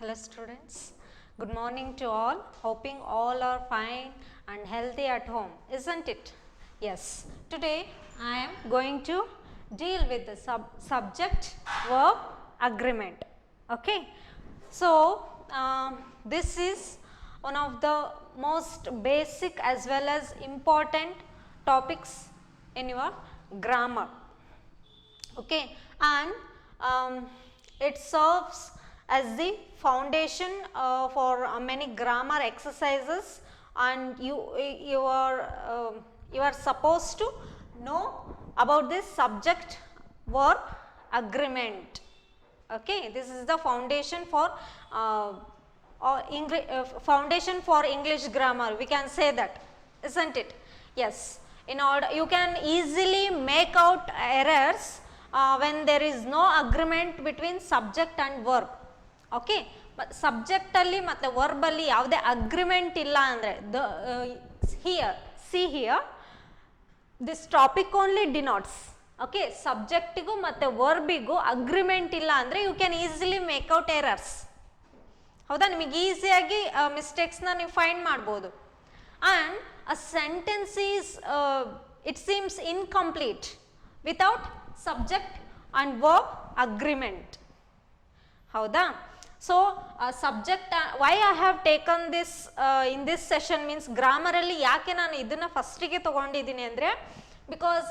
Hello students, good morning to all. Hoping all are fine and healthy at home, isn't it? Yes, today I am going to deal with the subject verb agreement. Okay, so this is one of the most basic as well as important topics in your grammar. Okay, and it serves as the foundation for many grammar exercises, and you are supposed to know about this subject verb agreement. Okay, this is the foundation for foundation for English grammar, we can say that, isn't it? Yes, in order you can easily make out errors when there is no agreement between subject and verb. Okay, but subject alli matte verb alli yavude agreement illa andre here, see here, this topic only denotes, okay, subjectigu matte verbigu agreement illa andre you can easily make out errors. ಹೌದಾ, ನಿಮಗೆ ಈಸಿಯಾಗಿ ಮಿಸ್ಟೇಕ್ಸ್ನ ನೀವು find ಮಾಡ್ಬೋದು. And a sentence is it seems incomplete without subject and verb agreement. ಹೌದಾ, so subject why I have taken this in this session means ಗ್ರಾಮರಲ್ಲಿ ಯಾಕೆ ನಾನು ಇದನ್ನು ಫಸ್ಟಿಗೆ ತೊಗೊಂಡಿದ್ದೀನಿ ಅಂದರೆ because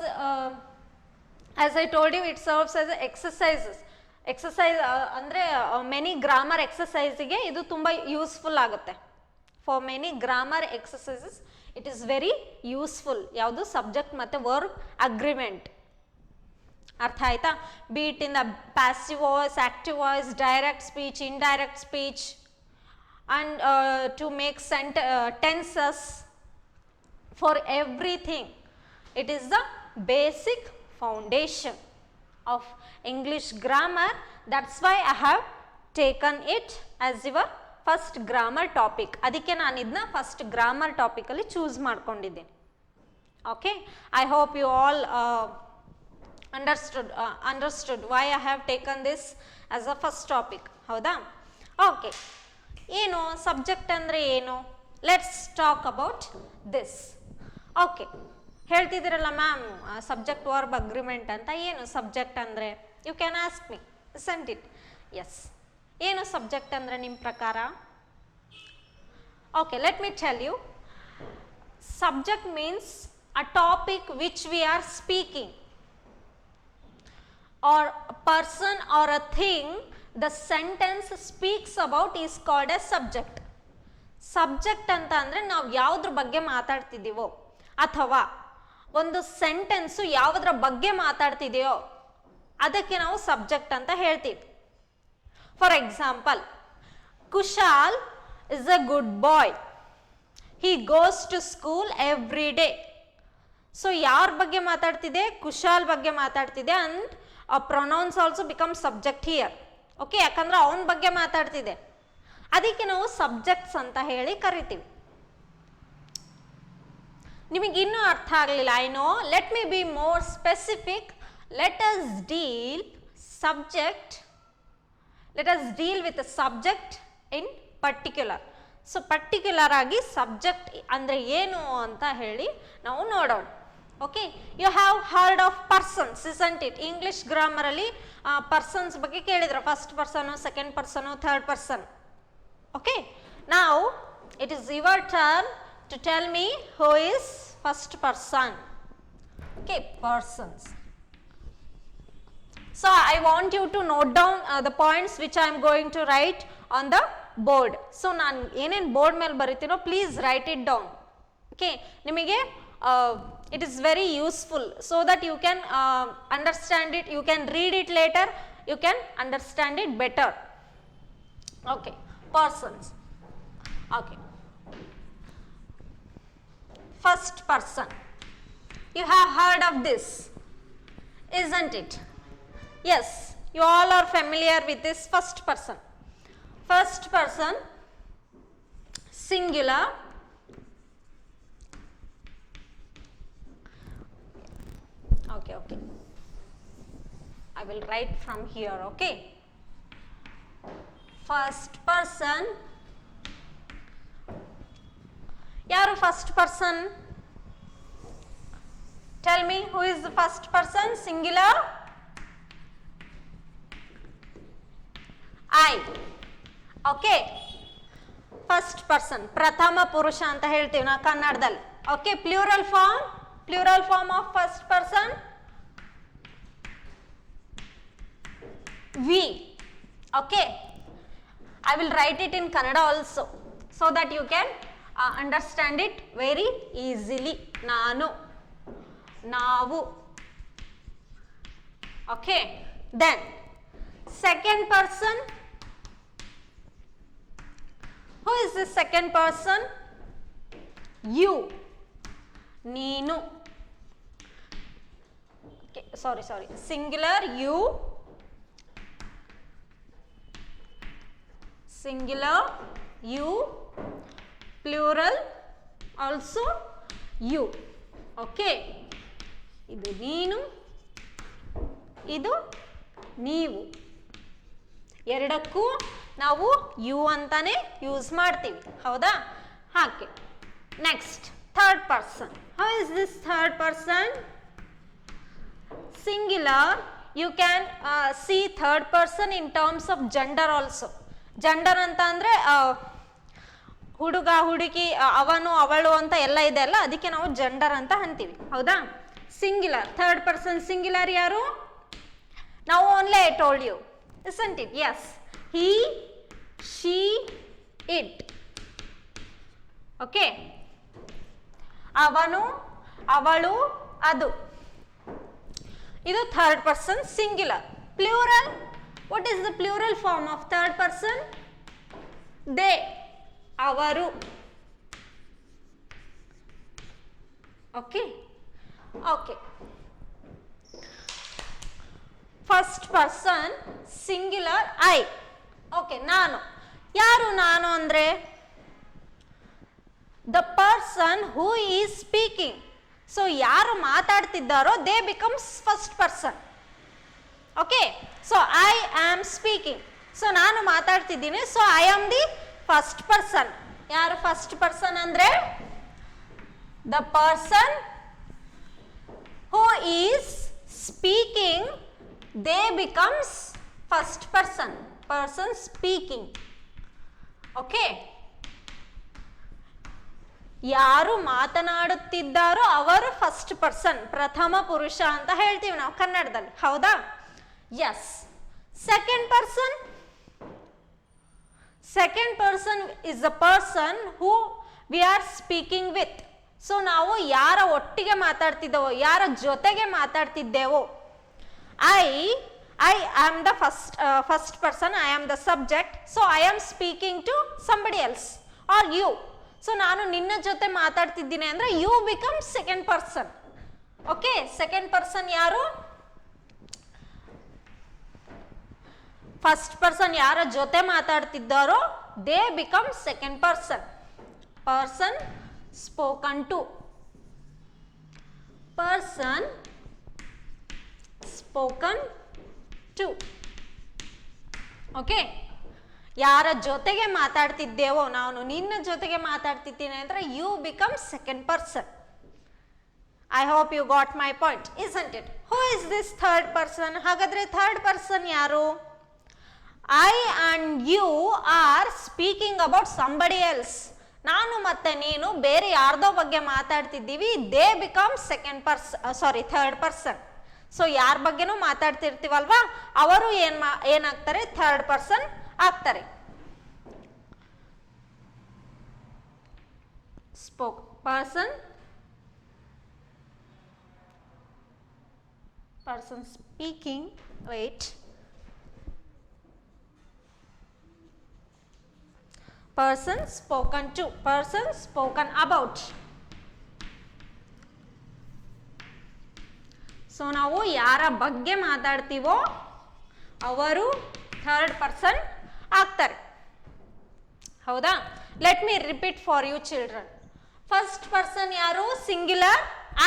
as I told you it serves as exercises. Exercise ಅಂದರೆ many grammar ಎಕ್ಸಸೈಸಿಗೆ ಇದು ತುಂಬ ಯೂಸ್ಫುಲ್ ಆಗುತ್ತೆ. For many grammar exercises it is very useful. ಯಾವುದು ಸಬ್ಜೆಕ್ಟ್ ಮತ್ತು ವರ್ಬ್ ಅಗ್ರಿಮೆಂಟ್. ಅರ್ಥ ಆಯ್ತಾ? Be it in the passive voice, active voice, direct speech, indirect speech, and to make tenses, for everything it is the basic foundation of English grammar. That's why I have taken it as your first grammar topic. ಅದಕ್ಕೆ ನಾನು ಇದನ್ನ first grammar ಟಾಪಿಕಲ್ಲಿ choose ಮಾಡ್ಕೊಂಡಿದ್ದೀನಿ. Okay, I hope you all understood why I have taken this as a first topic. ಹೌದಾ? Okay, ಏನು subject ಅಂದರೆ ಏನು? Let's talk about this. Okay, ಹೇಳ್ತಿದ್ದೀರಲ್ಲ ಮ್ಯಾಮ್ ಸಬ್ಜೆಕ್ಟ್ ವರ್ಬ್ ಅಗ್ರಿಮೆಂಟ್ ಅಂತ. ಏನು ಸಬ್ಜೆಕ್ಟ್ ಅಂದರೆ? You can ask me, isn't it? Yes, ಏನು subject ಅಂದರೆ ನಿಮ್ಮ ಪ್ರಕಾರ? Okay, let me tell you. Subject means a topic which we are speaking, R person or a thing the sentence speaks about is called a subject. Subject ಅಂತ ಅಂದರೆ ನಾವು ಯಾವುದ್ರ ಬಗ್ಗೆ ಮಾತಾಡ್ತಿದ್ದೀವೋ ಅಥವಾ ಒಂದು ಸೆಂಟೆನ್ಸು ಯಾವುದರ ಬಗ್ಗೆ ಮಾತಾಡ್ತಿದೆಯೋ ಅದಕ್ಕೆ ನಾವು ಸಬ್ಜೆಕ್ಟ್ ಅಂತ ಹೇಳ್ತೀವಿ. For example, Kushal is a good boy, he goes to school every day. So ಯಾರ ಬಗ್ಗೆ ಮಾತಾಡ್ತಿದೆ? ಕುಶಾಲ್ ಬಗ್ಗೆ ಮಾತಾಡ್ತಿದೆ. And pronouns also become subject here. Okay, ಯಾಕಂದ್ರೆ ಅವನ ಬಗ್ಗೆ ಮಾತಾಡ್ತಿದೆ, ಅದಕ್ಕೆ ನಾವು ಸಬ್ಜೆಕ್ಟ್ಸ್ ಅಂತ ಹೇಳಿ ಕರಿತೀವಿ. ನಿಮಗೆ ಇನ್ನೂ ಅರ್ಥ ಆಗಲಿಲ್ಲ, I know. Let me be more specific. Let us deal with subject in particular. So particular ಆಗಿ ಸಬ್ಜೆಕ್ಟ್ ಅಂದರೆ ಏನು ಅಂತ ಹೇಳಿ ನಾವು ನೋಡೋಣ. Okay, you have heard of persons, isn't it? English ಗ್ರಾಮರಲ್ಲಿ ಪರ್ಸನ್ಸ್ ಬಗ್ಗೆ ಕೇಳಿದ್ರು. First person, second person, third person. Okay, ನಾವು it is your turn to tell me who is first person. Okay, persons. So I want you to note down the points which I am going to write on the board. So ನಾನು ಏನೇನು board ಮೇಲೆ ಬರೀತೀನೋ please write it down. Okay, ನಿಮಗೆ it is very useful so that you can understand it, you can read it later, you can understand it better. Okay, persons. Okay, first person, you have heard of this, isn't it? Yes, you all are familiar with this first person. First person, singular. Okay, I will write from here. Okay, first person. ಯಾರು first person? Tell me, who is the first person? Singular I. Okay, first person ಪ್ರಥಮ ಪುರುಷ ಅಂತ ಹೇಳ್ತೀವಿ ನಾವು ಕನ್ನಡದಲ್ಲಿ. Okay, plural form of first person we. Okay, I will write it in Kannada also so that you can understand it very easily. Nanu, navu. Okay, then second person. Who is the second person? You, neenu. Okay, sorry, singular you, singular you, plural also you. Okay, ಇದು ನೀನು, ಇದು ನೀವು, ಎರಡಕ್ಕೂ ನಾವು you ಅಂತಾನೆ use ಮಾಡ್ತೀವಿ. ಹೌದಾ? ಹಾಗೆ next third person. How is this third person? singular. You can see third person in terms of gender also. Gender ಅಂತ ಅಂದ್ರೆ ಹುಡುಗ ಹುಡುಗಿ ಅವನು ಅವಳು ಅಂತ ಎಲ್ಲ ಇದೆ ಅಲ್ಲ, ಅದಕ್ಕೆ ನಾವು ಜೆಂಡರ್ ಅಂತ ಅಂತೀವಿ. ಹೌದಾ? ಸಿಂಗ್ಯುಲರ್ ಥರ್ಡ್ ಪರ್ಸನ್ ಸಿಂಗ್ಯುಲರ್ ಯಾರು? ನಾವು only I told you, isn't it? Yes, he, she, it. Okay, ಅವನು ಅವಳು ಅದು, ಇದು third person singular. Plural, what is the plural form of third person? they, ಅವರು. okay, first person singular I. Okay, ನಾನು. ಯಾರು ನಾನು ಅಂದ್ರೆ? The person who is speaking. So ಯಾರು ಮಾತಾಡ್ತಿದ್ದಾರೋ they becomes first person. Okay, so I am speaking. So ನಾನು ಮಾತಾಡ್ತಿದ್ದೀನಿ, so I am the first person. ಯಾರು ಫಸ್ಟ್ ಪರ್ಸನ್ ಅಂದ್ರೆ? The person who is speaking, they becomes first person. Person speaking. Okay, ಯಾರು ಮಾತನಾಡುತ್ತಿದ್ದಾರೋ ಅವರು first person, ಪ್ರಥಮ ಪುರುಷ ಅಂತ ಹೇಳ್ತೀವಿ ನಾವು ಕನ್ನಡದಲ್ಲಿ. ಹೌದಾ? Yes. Second person is the person who we are speaking with. So ನಾವು ಯಾರ ಒಟ್ಟಿಗೆ ಮಾತಾಡ್ತಿದ್ದೇವೋ, ಯಾರ ಜೊತೆಗೆ ಮಾತಾಡ್ತಿದ್ದೇವೋ. I am the first person, I am the subject. So I am speaking to somebody else are you. So ನಾನು ನಿನ್ನ ಜೊತೆ ಮಾತಾಡ್ತಿದ್ದೀನಿ ಅಂದ್ರೆ you become second person. Okay, second person ಯಾರು? ಫಸ್ಟ್ ಪರ್ಸನ್ ಯಾರ ಜೊತೆ ಮಾತಾಡ್ತಿದ್ದಾರೋ they become second person. Person spoken to, person spoken to. Okay, ಯಾರ ಜೊತೆಗೆ ಮಾತಾಡ್ತಿದ್ದೇವೋ, ನಾನು ನಿನ್ನ ಜೊತೆಗೆ ಮಾತಾಡ್ತಿದ್ದೀನಿ ಅಂದ್ರೆ you become second person. I hope you got my point, isn't it? Who is this third person? ಹಾಗಾದ್ರೆ ಥರ್ಡ್ ಪರ್ಸನ್ ಯಾರು? I and you are speaking about somebody else. ನಾನು ಮತ್ತೆ ನೀನು ಬೇರೆ ಯಾರ್ದೋ ಬಗ್ಗೆ ಮಾತಾಡ್ತಿದ್ದೀವಿ. They become third person. So ಯಾರ ಬಗ್ಗೆನೂ ಮಾತಾಡ್ತಿರ್ತೀವಲ್ವಾ, ಅವರು ಏನಾಗ್ತಾರೆ? ಥರ್ಡ್ ಪರ್ಸನ್ ಆಗ್ತಾರೆ. Person speaking, wait, person spoken to, person spoken about. So ನಾವು ಯಾರ ಬಗ್ಗೆ ಮಾತಾಡ್ತೀವೋ ಅವರು ಥರ್ಡ್ ಪರ್ಸನ್ ಆಗ್ತಾರೆ. ಹೌದಾ? Let me repeat for you children. First person ಯಾರು? ಸಿಂಗ್ಯುಲರ್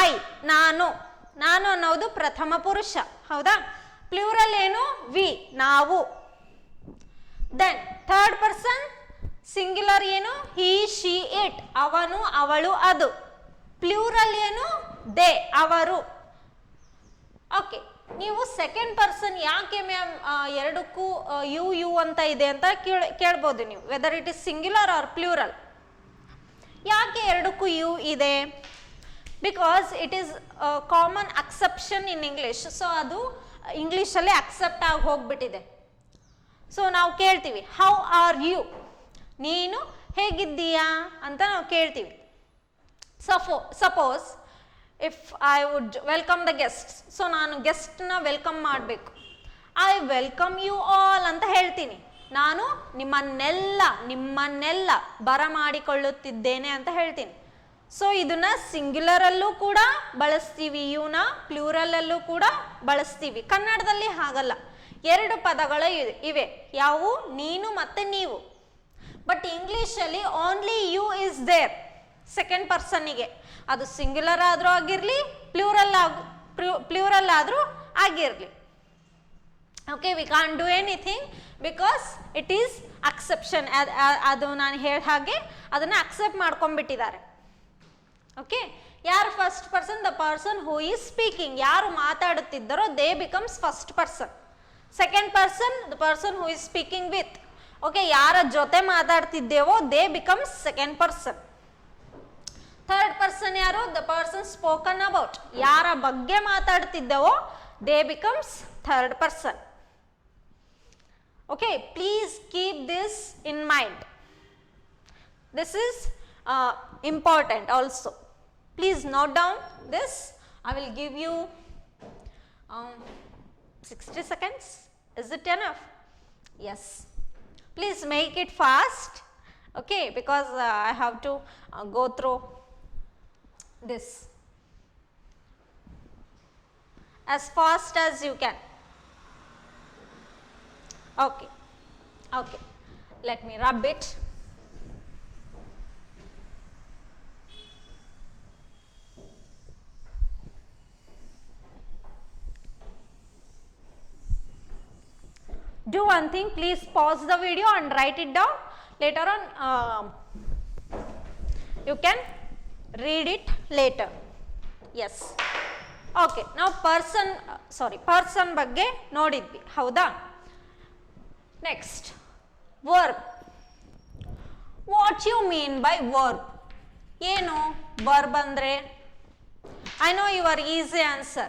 ಐ, ನಾನು. ನಾನು ಅನ್ನೋದು ಪ್ರಥಮ ಪುರುಷ. ಹೌದಾ? ಪ್ಲೂರಲ್ ಏನು? ವಿ, ನಾವು. ದೆನ್ ಥರ್ಡ್ ಪರ್ಸನ್ ಸಿಂಗ್ಯುಲರ್ ಏನು ಹಿ ಶಿ ಇಟ್ ಅವನು ಅವಳು ಅದು. ಪ್ಲೂರಲ್ ಏನು ದೇ ಅವರು. ಓಕೆ, ನೀವು ಸೆಕೆಂಡ್ ಪರ್ಸನ್ ಯಾಕೆ ಮ್ಯಾಮ್ ಎರಡಕ್ಕೂ ಯು ಯು ಅಂತ ಇದೆ ಅಂತ ಕೇಳ್ಬೋದು ನೀವು, whether it is singular or plural. ಯಾಕೆ ಎರಡಕ್ಕೂ ಯು ಇದೆ? Because it is common exception in English. So ಅದು ಇಂಗ್ಲೀಷಲ್ಲಿ ಅಕ್ಸೆಪ್ಟ್ ಆಗಿ ಹೋಗ್ಬಿಟ್ಟಿದೆ. ಸೊ ನಾವು ಕೇಳ್ತೀವಿ ಹೌ ಆರ್ ಯು, ನೀನು ಹೇಗಿದ್ದೀಯಾ ಅಂತ ನಾವು ಕೇಳ್ತೀವಿ. Suppose if I would welcome the guests, so ನಾನು ಗೆಸ್ಟ್ನ ವೆಲ್ಕಮ್ ಮಾಡಬೇಕು, ಐ ವೆಲ್ಕಮ್ ಯು ಆಲ್ ಅಂತ ಹೇಳ್ತೀನಿ. ನಾನು ನಿಮ್ಮನ್ನೆಲ್ಲ ಬರಮಾಡಿಕೊಳ್ಳುತ್ತಿದ್ದೇನೆ ಅಂತ ಹೇಳ್ತೀನಿ. ಸೊ ಇದನ್ನ ಸಿಂಗ್ಯುಲರಲ್ಲೂ ಕೂಡ ಬಳಸ್ತೀವಿ, ಯುನ ಪ್ಲೂರಲಲ್ಲೂ ಕೂಡ ಬಳಸ್ತೀವಿ. ಕನ್ನಡದಲ್ಲಿ ಹಾಗಲ್ಲ, ಎರಡು ಪದಗಳು ಇವೆ, ಯಾವುವು ನೀನು ಮತ್ತು ನೀವು. ಬಟ್ ಇಂಗ್ಲೀಷಲ್ಲಿ only you is there second ಪರ್ಸನ್ನಿಗೆ. ಅದು ಸಿಂಗ್ಯುಲರ್ ಆದರೂ ಆಗಿರಲಿ, ಪ್ಲೂರಲ್ ಆದರೂ ಆಗಿರಲಿ. Okay, we can't do anything because it is exception. ಅದು ನಾನು ಹೇಳಿದ ಹಾಗೆ ಅದನ್ನು ಅಕ್ಸೆಪ್ಟ್ ಮಾಡ್ಕೊಂಡ್ಬಿಟ್ಟಿದ್ದಾರೆ. ಓಕೆ, ಯಾರು first person? The person who is speaking. ಯಾರು ಮಾತಾಡುತ್ತಿದ್ದರೋ they becomes first person. Second person the person who is speaking with. Okay, ಯಾರ ಜೊತೆ ಮಾತಾಡ್ತಿದ್ದೇವೋ they becomes second person. Third person ಯಾರು? The person spoken about. ಯಾರ ಬಗ್ಗೆ ಮಾತಾಡ್ತಿದ್ದೇವೋ they becomes third person. Okay, please keep this in mind. This is important also. Please note down this. I will give you 60 seconds. Is it enough? Yes. Please make it fast. Okay, because I have to go through this as fast as you can. Okay. Okay. Let me rub it. Do one thing, please pause the video and write it down. Later on you can read it later. Yes. Okay, now person ಬಗ್ಗೆ ನೋಡಿದ್ವಿ, ಹೌದಾ? Next, verb. What you mean by verb? ಏನು verb ಅಂದ್ರೆ? I know your easy answer.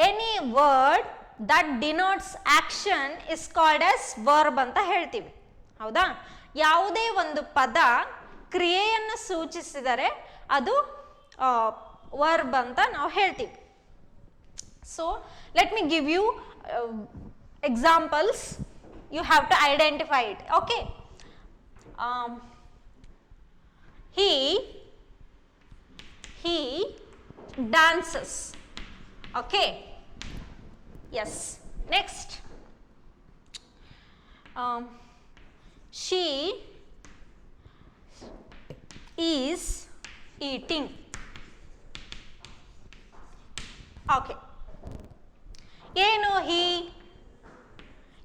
Any word that denotes action is called as verb ಅಂತ ಹೇಳ್ತೀವಿ, ಹೌದಾ? ಯಾವುದೇ ಒಂದು ಪದ ಕ್ರಿಯೆಯನ್ನು ಸೂಚಿಸಿದರೆ ಅದು ವರ್ಬ್ ಅಂತ ನಾವು ಹೇಳ್ತೀವಿ. So let me give you examples. You have to identify it. Okay, he dances. Okay. Yes. Next, she is eating. Okay. ಏನು he?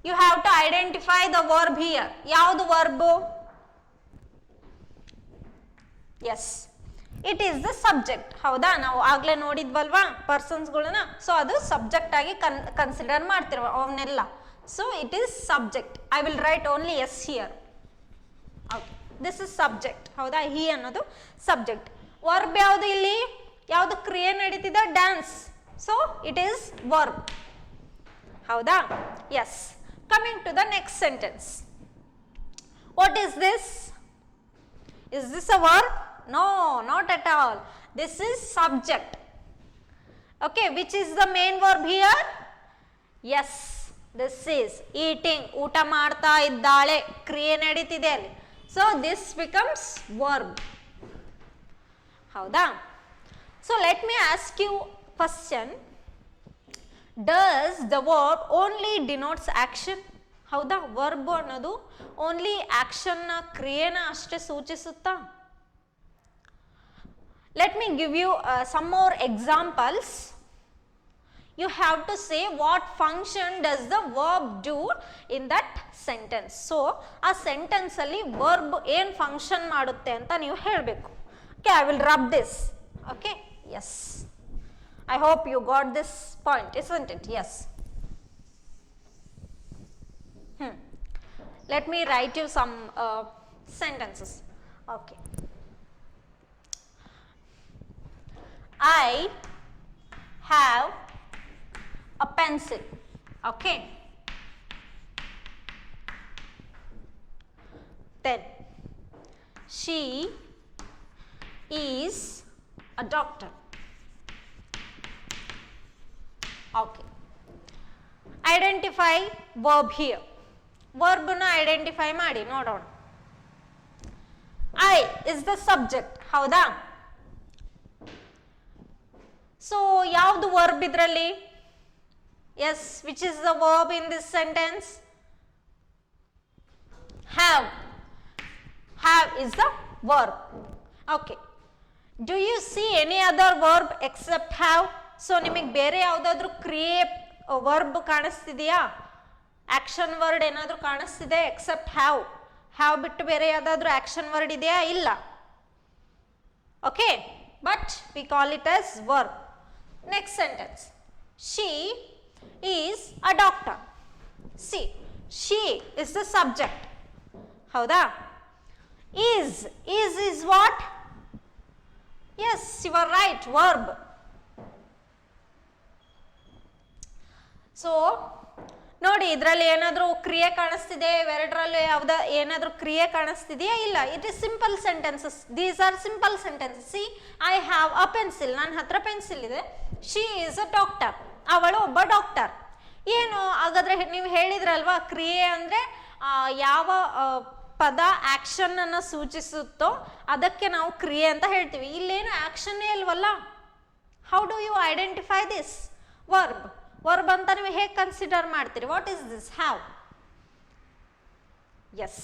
You have to identify the verb here. ಯಾವುದು verb? Yes. It is the subject, ಹೌದಾ? ನಾವು ಆಗಲೇ ನೋಡಿದ್ವಲ್ವಾ ಪರ್ಸನ್ಸ್ಗಳನ್ನ. So ಅದು subject ಆಗಿ consider ಮಾಡ್ತಿರುವ ಅವನ್ನೆಲ್ಲ. So it is subject. I will write only S here. Okay, this is subject, ಹೌದಾ? ಹಿ ಅನ್ನೋದು ಸಬ್ಜೆಕ್ಟ್. ವರ್ಬ್ ಯಾವುದು ಇಲ್ಲಿ? ಯಾವುದು ಕ್ರಿಯೆ ನಡೀತಿದೆ? Dance. So it is verb, ಹೌದಾ? Yes. Coming to the next sentence. What is this? Is this a verb? No, not at all. This is subject. Okay, which is the main verb here? Yes, this is eating. ಊಟ ಮಾಡ್ತಾ ಇದ್ದಾಳೆ, ಕ್ರಿಯೆ ನಡೀತಿದೆ ಅಲ್ಲಿ. So this becomes verb, ಹೌದಾ? So let me ask you question. Does the verb only denotes action? ಹೌದಾ? Verb ಅನ್ನೋದು only ಆಕ್ಷನ್ನ, ಕ್ರಿಯೆನ ಅಷ್ಟೇ ಸೂಚಿಸುತ್ತಾ? Let me give you some more examples. You have to say what function does the verb do in that sentence. So ಆ sentence ಅಲ್ಲಿ verb ಏನು function ಮಾಡುತ್ತೆ ಅಂತ ನೀವು ಹೇಳಬೇಕು. Okay, I will rub this. Okay, yes. I hope you got this point, isn't it? Yes. Let me write you some sentences. Okay. I have a pencil. Okay. Then she is a doctor. Okay. Identify verb here. Verb na identify ಮಾಡಿ ನೋಡೋಣ. I is the subject. ಹೌದಾ? So ಯಾವುದು verb ಇದರಲ್ಲಿ? Yes, which is the verb in this sentence? Have. Have is the verb. Okay. Do you see any other verb except have? So ನಿಮಗೆ ಬೇರೆ ಯಾವುದಾದ್ರೂ ಕ್ರಿಯೆ verb ಕಾಣಿಸ್ತಿದೆಯಾ? Action word ಏನಾದರೂ ಕಾಣಿಸ್ತಿದೆ accept have? Have ಬಿಟ್ಟು ಬೇರೆ ಯಾವುದಾದ್ರೂ ಆಕ್ಷನ್ ವರ್ಡ್ ಇದೆಯಾ? ಇಲ್ಲ. Okay, but we call it as verb. Next sentence, she is a doctor. C, she is the subject. ಹೌದಾ? is what? Yes, you are right, verb. So ನೋಡಿ, ಇದರಲ್ಲಿ ಏನಾದರೂ ಕ್ರಿಯೆ ಕಾಣಿಸ್ತಿದೆ, ಇವೆರಡರಲ್ಲಿ ಯಾವ್ದು ಏನಾದರೂ ಕ್ರಿಯೆ ಕಾಣಿಸ್ತಿದೆಯಾ? ಇಲ್ಲ. It is simple sentences. These are simple sentences. C, I have a pencil. ನನ್ನ ಹತ್ರ ಪೆನ್ಸಿಲ್ ಇದೆ. She is a doctor. ಅವಳು ಒಬ್ಬ ಡಾಕ್ಟರ್. ಏನು ಹಾಗಾದ್ರೆ ನೀವು ಹೇಳಿದ್ರಲ್ವಾ, ಕ್ರಿಯೆ ಅಂದರೆ ಯಾವ ಪದ ಆಕ್ಷನ್ ಅನ್ನು ಸೂಚಿಸುತ್ತೋ ಅದಕ್ಕೆ ನಾವು ಕ್ರಿಯೆ ಅಂತ ಹೇಳ್ತೀವಿ. ಇಲ್ಲೇನು ಆಕ್ಷನ್ನೇ ಇಲ್ವಲ್ಲ. How do you identify this verb? Verb ಅಂತ ನೀವು ಹೇಗೆ ಕನ್ಸಿಡರ್ ಮಾಡ್ತೀರಿ? What is this? Have. Yes,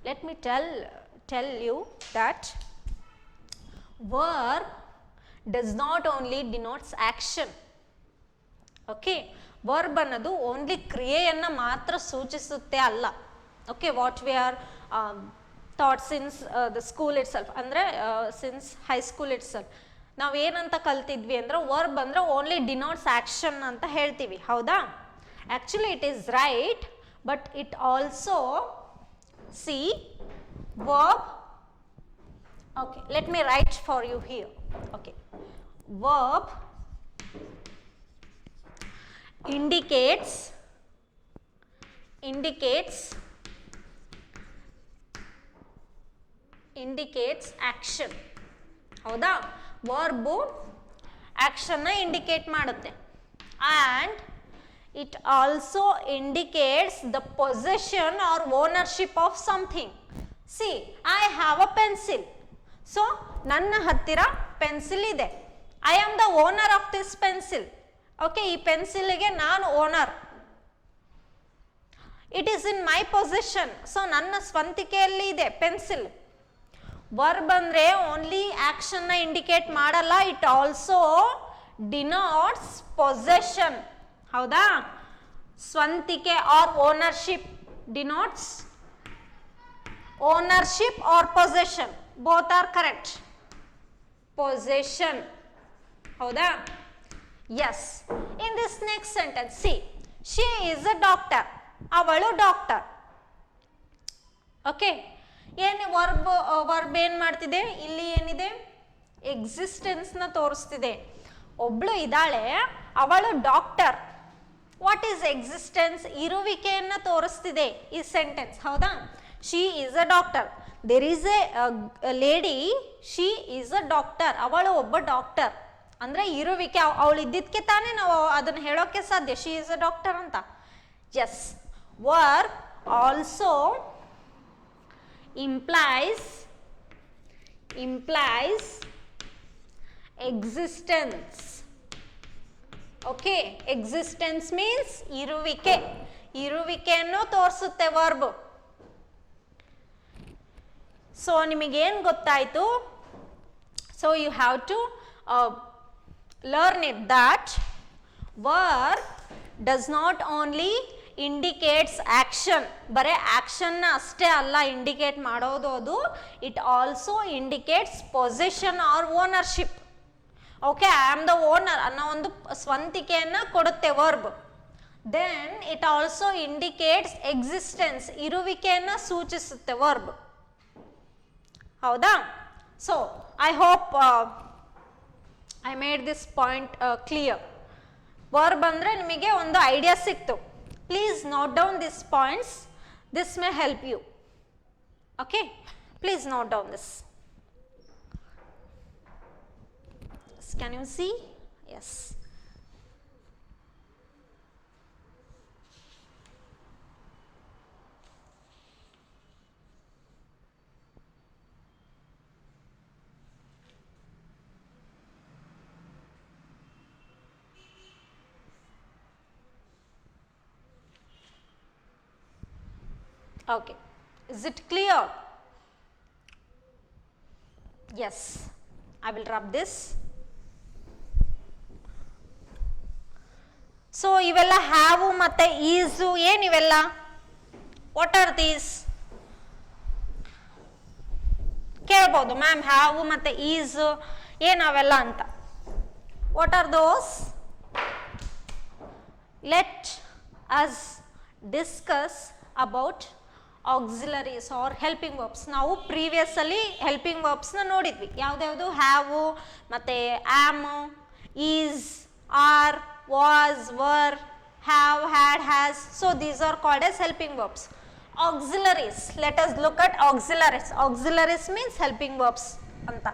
let me tell you that verb does not only denotes action. Okay, verb ಅನ್ನೋದು ಓನ್ಲಿ ಕ್ರಿಯೆಯನ್ನು ಮಾತ್ರ ಸೂಚಿಸುತ್ತೆ ಅಲ್ಲ. Okay, what we are taught since the school itself, ಅಂದರೆ ಸಿನ್ಸ್ ಹೈಸ್ಕೂಲ್ ಇಟ್ ಸೆಲ್ಫ್ ನಾವು ಏನಂತ ಕಲ್ತಿದ್ವಿ ಅಂದರೆ verb ಅಂದರೆ ಓನ್ಲಿ ಡಿನೋಟ್ಸ್ ಆಕ್ಷನ್ ಅಂತ ಹೇಳ್ತೀವಿ. ಹೌದಾ? Actually it is right, but it also see verb. Okay, let me write for you here. Okay, verb indicates action. ಹೌದಾ? Verb ಆಕ್ಷನ್ನ ಇಂಡಿಕೇಟ್ ಮಾಡುತ್ತೆ. And it also indicates the possession or ownership of something. See, I have a pencil. So ನನ್ನ ಹತ್ತಿರ pencil ಇದೆ. I am the owner of this pencil. Okay, ಈ ಪೆನ್ಸಿಲ್ಗೆ ನಾನು owner. It is in my possession. So ನನ್ನ ಸ್ವಂತಿಕೆಯಲ್ಲಿ ಇದೆ pencil. Verb ಅಂದರೆ ಓನ್ಲಿ ಆಕ್ಷನ್ನ ಇಂಡಿಕೇಟ್ ಮಾಡಲ್ಲ, ಇಟ್ ಆಲ್ಸೋ ಡಿನೋಟ್ಸ್ ಪೊಸೆಷನ್. ಹೌದಾ? ಸ್ವಂತಿಕೆ or ownership denotes ownership or possession. Both are correct. Possession. ಹೌದಾ? Yes. In this next sentence, see, she is a doctor. ಅವಳು ಡಾಕ್ಟರ್. ಓಕೆ, ಏನು ವರ್ಬ್ ಏನು ಮಾಡ್ತಿದೆ ಇಲ್ಲಿ? ಏನಿದೆ? ಎಕ್ಸಿಸ್ಟೆನ್ಸ್ನ ತೋರಿಸ್ತಿದೆ. ಒಬ್ಳು ಇದ್ದಾಳೆ, ಅವಳು ಡಾಕ್ಟರ್. What is existence? ಇರುವಿಕೆಯನ್ನು ತೋರಿಸ್ತಿದೆ ಈ ಸೆಂಟೆನ್ಸ್. ಹೌದಾ? She is a doctor. There is a lady, she is a doctor. ಅವಳು ಒಬ್ಬ ಡಾಕ್ಟರ್. ಅಂದರೆ ಇರುವಿಕೆ, ಅವಳು ಇದ್ದಿದ್ದಕ್ಕೆ ತಾನೇ ನಾವು ಅದನ್ನು ಹೇಳೋಕ್ಕೆ ಸಾಧ್ಯ, ಶಿ ಈಸ್ ಅ ಡಾಕ್ಟರ್ ಅಂತ. Yes, verb also implies existence. Okay, existence means ಇರುವಿಕೆಯನ್ನು ತೋರಿಸುತ್ತೆ ವರ್ಬ್. ಸೊ ನಿಮಗೇನು ಗೊತ್ತಾಯಿತು? So you have to learn it that verb does not only indicates action, ಬರೇ action ನ ಅಷ್ಟೇ ಅಲ್ಲ ಇಂಡಿಕೇಟ್ ಮಾಡೋದು ಅದು, it also indicates possession or ownership. Okay, I am the owner ಅನ್ನೋ ಒಂದು ಸ್ವಂತಿಕೆಯನ್ನು ಕೊಡುತ್ತೆ verb. Then it also indicates existence, ಇರುವಿಕೆಯನ್ನು ಸೂಚಿಸುತ್ತೆ ವರ್ಬ್. ಹೌದಾ? So I hope I made this point clear. Verb ಅಂದರೆ ನಿಮಗೆ ಒಂದು ಐಡಿಯಾ ಸಿಕ್ತು. Please note down this points, this may help you. Okay, please note down this. Can you see? Yes. Okay, is it clear? Yes, I will rub this. So ಇವೆಲ್ಲ have ಮತ್ತು is ಏನಿವೆಲ್ಲ, what are these? ಕೇಳ್ಬೋದು ma'am, have ಮತ್ತು is ಏನಾವೆಲ್ಲ ಅಂತ. What are those? Let us discuss about auxiliaries or helping verbs. ನಾವು ಪ್ರೀವಿಯಸ್ಸಲ್ಲಿ helping ವರ್ಬ್ಸ್ನ ನೋಡಿದ್ವಿ. ಯಾವುದ್ಯಾವುದು? ಹ್ಯಾವು ಮತ್ತು am, is, are, was, were, have, had, has. So these are called as helping verbs. Auxiliaries, let us look at auxiliaries. Auxiliaries means helping verbs anta.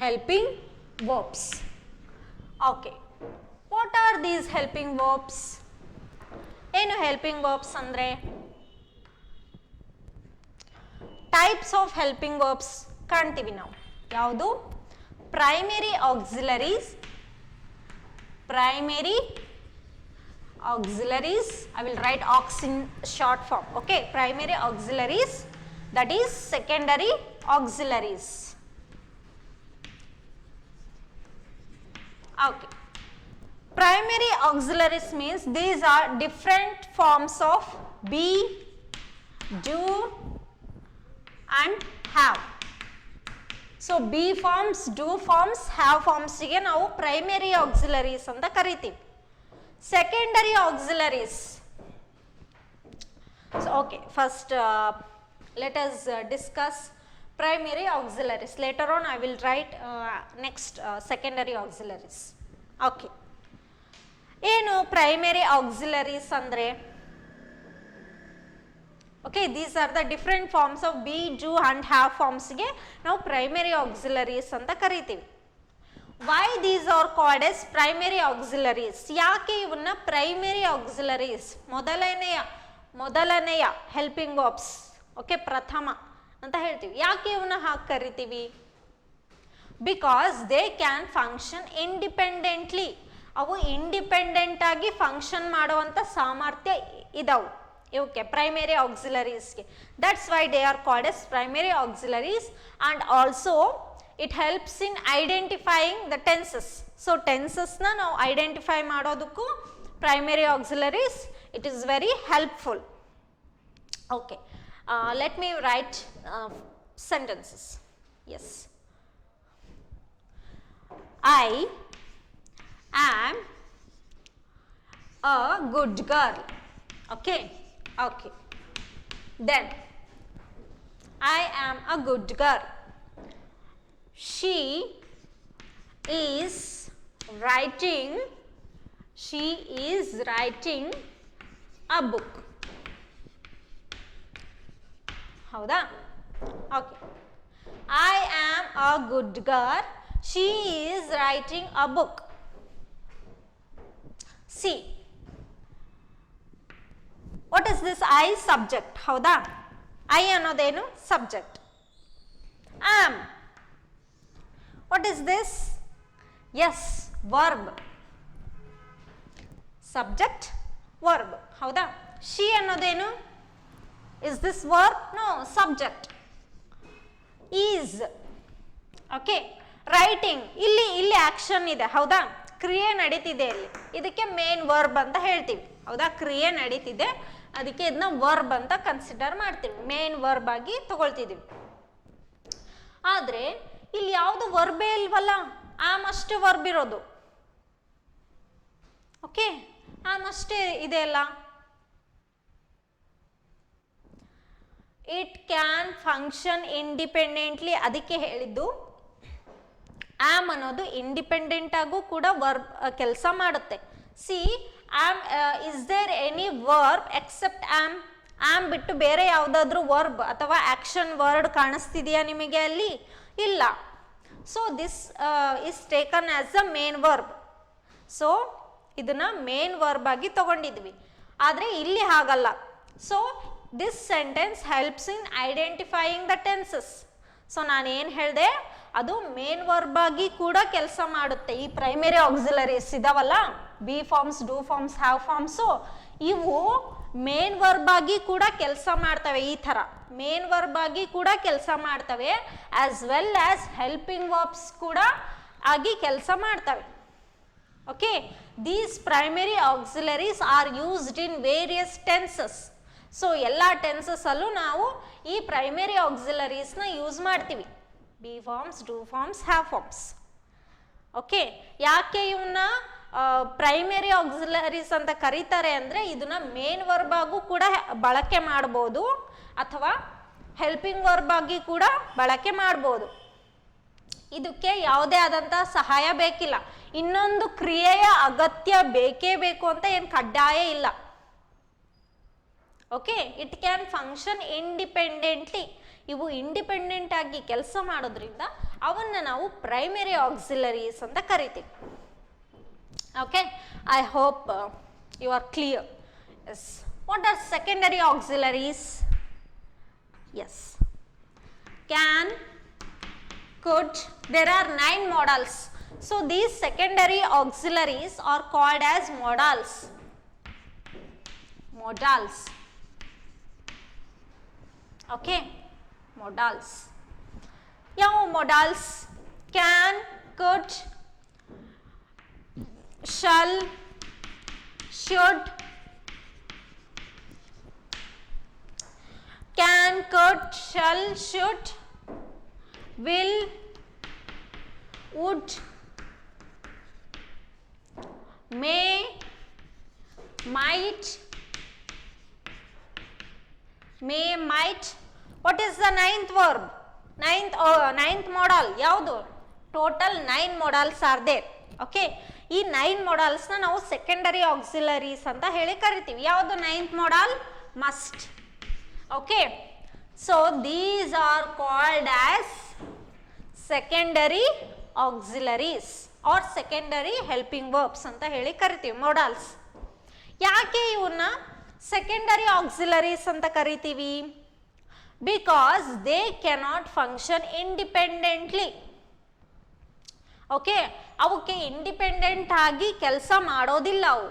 Helping verbs. Okay, what are these helping verbs? ಏನು helping verbs ಅಂದರೆ? Types of helping verbs ಕಾಣ್ತೀವಿ ನಾವು. ಯಾವುದು? Primary auxiliaries, primary auxiliaries, I will write aux in short form. Okay, primary auxiliaries, that is secondary auxiliaries. Okay, primary auxiliaries means these are different forms of be, do and have. So be forms, do forms, have forms ಗೆ ನಾವು primary auxiliaries ಅಂತ ಕರಿತೀವಿ. Secondary auxiliaries. So okay, first let us discuss primary auxiliaries. Later on I will write next secondary auxiliaries. Okay, ಏನು primary auxiliaries ಅಂದರೆ? Okay, these are the different forms of be, do and have ಫಾರ್ಮ್ಸ್ಗೆ ನಾವು primary auxiliaries ಅಂತ ಕರಿತೀವಿ. Why these are called as primary auxiliaries? ಯಾಕೆ ಇವನ್ನ primary auxiliaries, ಮೊದಲನೆಯ helping verbs, okay, ಪ್ರಥಮ ಅಂತ ಹೇಳ್ತೀವಿ. ಯಾಕೆ ಇವನ್ನ ಹಾಗೆ ಕರಿತೀವಿ? Because they can function independently. ಅವು ಇಂಡಿಪೆಂಡೆಂಟ್ ಆಗಿ ಫಂಕ್ಷನ್ ಮಾಡುವಂಥ ಸಾಮರ್ಥ್ಯ ಇದಾವು ಇವಕ್ಕೆ, ಪ್ರೈಮರಿ ಆಕ್ಸಿಲರೀಸ್ಗೆ. That's why they are called as primary auxiliaries. And also it helps in identifying the tenses. So ಟೆನ್ಸಸ್ನ ನಾವು ಐಡೆಂಟಿಫೈ ಮಾಡೋದಕ್ಕೂ primary auxiliaries it is very helpful. Okay, let me write sentences. Yes, I am a good girl. Okay, okay. Then I am a good girl. She is writing a book. ಹೌದಾ? Okay. I am a good girl. She is writing a book. See, what is this I? Subject. ಹೌದಾ? I ಅನ್ನೋದೇನು? Subject. Am. What is this? Yes, verb. Subject verb. ಹೌದಾ? She ಅನ್ನೋದೇನು? Is this verb? No, subject. Is. Okay. Writing, ಇಲ್ಲಿ action ಇದೆ. ಹೌದಾ? ಕ್ರಿಯೆ ನಡೀತಿದೆ ಇಲ್ಲಿ, ಇದಕ್ಕೆ ಮೇನ್ ವರ್ಬ್ ಅಂತ ಹೇಳ್ತೀವಿ. ಹೌದಾ? ಕ್ರಿಯೆ ನಡೀತಿದೆ, ಅದಕ್ಕೆ ಇದನ್ನ ವರ್ಬ್ ಅಂತ ಕನ್ಸಿಡರ್ ಮಾಡ್ತೀವಿ, ಮೇನ್ ವರ್ಬ್ ಆಗಿ ತಗೊಳ್ತಿದೀವಿ. ಆದ್ರೆ ಇಲ್ಲಿ ಯಾವುದು ವರ್ಬೇ ಇಲ್ವಲ್ಲ, ಆಮ್ ಅಷ್ಟೇ ವರ್ಬ್ ಇರೋದು. ಓಕೆ, ಆಮ್ ಅಷ್ಟೇ ಇದೆ ಅಲ್ಲ. ಇಟ್ ಕ್ಯಾನ್ ಫಂಕ್ಷನ್ ಇಂಡಿಪೆಂಡೆಂಟ್ಲಿ, ಅದಕ್ಕೆ ಹೇಳಿದ್ದು ಆಮ್ ಅನ್ನೋದು ಇಂಡಿಪೆಂಡೆಂಟ್ ಆಗು ಕೂಡ ವರ್ಬ್ ಕೆಲಸ ಮಾಡುತ್ತೆ. See, am, is there any verb except am? Am ಬಿಟ್ಟು ಬೇರೆ ಯಾವುದಾದ್ರೂ ವರ್ಬ್ ಅಥವಾ ಆಕ್ಷನ್ ವರ್ಡ್ ಕಾಣಿಸ್ತಿದೆಯಾ ನಿಮಗೆ ಅಲ್ಲಿ? ಇಲ್ಲ. So this is taken as a main verb. So ಇದನ್ನ ಮೇನ್ ವರ್ಬ್ ಆಗಿ ತಗೊಂಡಿದ್ವಿ. ಆದರೆ ಇಲ್ಲಿ ಹಾಗಲ್ಲ. So this sentence helps in identifying the tenses. So ನಾನೇನು ಹೇಳಿದೆ, ಅದು ಮೇನ್ ವರ್ಬ್ ಆಗಿ ಕೂಡ ಕೆಲಸ ಮಾಡುತ್ತೆ. ಈ ಪ್ರೈಮರಿ ಆಕ್ಸಿಲರೀಸ್ ಇದಾವಲ್ಲ, be forms, do forms, have forms, ಇವು ಮೇನ್ ವರ್ಬ್ ಆಗಿ ಕೂಡ ಕೆಲಸ ಮಾಡ್ತವೆ. ಈ ಥರ ಮೇನ್ ವರ್ಬ್ ಆಗಿ ಕೂಡ ಕೆಲಸ ಮಾಡ್ತವೆ, as well as helping verbs ಕೂಡ ಆಗಿ ಕೆಲಸ ಮಾಡ್ತವೆ. Okay, these primary auxiliaries are used in various tenses. So ಎಲ್ಲ ಟೆನ್ಸಸ್ ಅಲ್ಲೂ ನಾವು ಈ ಪ್ರೈಮರಿ ಆಕ್ಸಿಲರೀಸ್ನ ಯೂಸ್ ಮಾಡ್ತೀವಿ. Be forms, do forms, have forms. Okay, ಯಾಕೆ ಇವನ್ನ ಪ್ರೈಮರಿ ಆಕ್ಸಿಲರೀಸ್ ಅಂತ ಕರೀತಾರೆ ಅಂದರೆ, ಇದನ್ನ ಮೇನ್ ವರ್ಬ್ ಆಗು ಕೂಡ ಬಳಕೆ ಮಾಡ್ಬೋದು, ಅಥವಾ ಹೆಲ್ಪಿಂಗ್ ವರ್ಬ್ ಆಗಿ ಕೂಡ ಬಳಕೆ ಮಾಡ್ಬೋದು. ಇದಕ್ಕೆ ಯಾವುದೇ ಆದಂಥ ಸಹಾಯ ಬೇಕಿಲ್ಲ, ಇನ್ನೊಂದು ಕ್ರಿಯೆಯ ಅಗತ್ಯ ಬೇಕೇ ಬೇಕು ಅಂತ ಏನು ಕಡ್ಡಾಯ ಇಲ್ಲ. Okay, it can function independently. ಇವು ಇಂಡಿಪೆಂಡೆಂಟ್ ಆಗಿ ಕೆಲಸ ಮಾಡೋದ್ರಿಂದ ಅವನ್ನ ನಾವು ಪ್ರೈಮರಿ ಆಕ್ಸಿಲರೀಸ್ ಅಂತ ಕರಿತೀವಿ. Okay, I hope you are clear. Yes, what are secondary auxiliaries? Yes, can, could, there are 9 modals. So these secondary auxiliaries are called as modals. Modals. Okay, modals. ಯಾವ modals? Can, could, shall, should. Can, could, shall, should, will, would, may, might. May, might. What is the ninth verb? Ninth modal ಯಾವುದು? Total 9 modals are there. Okay, ಈ 9 modals ನ ನಾವು secondary auxiliaries ಅಂತ ಹೇಳಿ ಕರಿತೀವಿ. ಯಾವುದು 9th modal? Must. Okay, so these are called as secondary auxiliaries or secondary helping verbs ಅಂತ ಹೇಳಿ ಕರಿತೀವಿ, modals. ಯಾಕೆ ಇವನ್ನ ಸೆಕೆಂಡರಿ ಆಕ್ಸಿಲರೀಸ್ ಅಂತ ಕರಿತೀವಿ? Because they cannot function independently. Okay, ಅವಕ್ಕೆ ಇಂಡಿಪೆಂಡೆಂಟ್ ಆಗಿ ಕೆಲಸ ಮಾಡೋದಿಲ್ಲ ಅವು.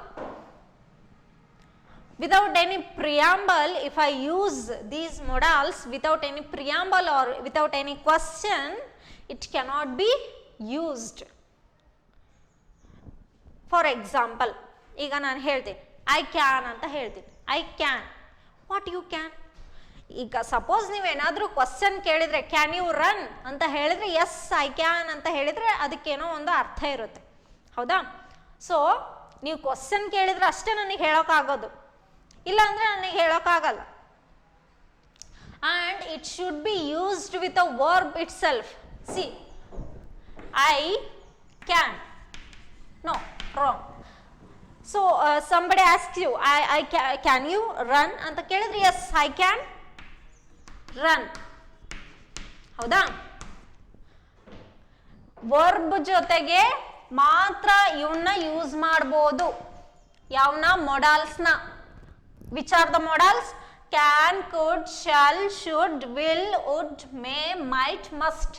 Without any preamble, if I use these modals without any preamble or without any question, it cannot be used. For example, ಈಗ ನಾನು ಹೇಳ್ತೀನಿ, I can ಅಂತ ಹೇಳ್ತೀನಿ. I can. What you can? ಈಗ ಸಪೋಸ್ ನೀವೇನಾದರೂ ಕ್ವಶನ್ ಕೇಳಿದರೆ ಕ್ಯಾನ್ ಯು ರನ್ ಅಂತ ಹೇಳಿದರೆ ಎಸ್ ಐ ಕ್ಯಾನ್ ಅಂತ ಹೇಳಿದರೆ ಅದಕ್ಕೇನೋ ಒಂದು ಅರ್ಥ ಇರುತ್ತೆ. ಹೌದಾ? ಸೊ ನೀವು ಕ್ವಶನ್ ಕೇಳಿದರೆ ಅಷ್ಟೇ ನನಗೆ ಹೇಳೋಕ್ಕಾಗೋದು, ಇಲ್ಲಾಂದರೆ ನನಗೆ ಹೇಳೋಕ್ಕಾಗಲ್ಲ. And it should be used with a verb itself. See, I can. No, wrong. So somebody asks you, can you run ಅಂತ ಕೇಳಿದ್ರೆ yes I can run. ಹೌದಾ? ವರ್ಬ್ ಜೊತೆಗೆ ಮಾತ್ರ ಇವನ್ನ ಯೂಸ್ ಮಾಡಬಹುದು. ಯಾವನ್ನ? ಮೊಡಾಲ್ಸ್ನ. Which are the modals? Can, could, shall, should, will, would, may, might, must.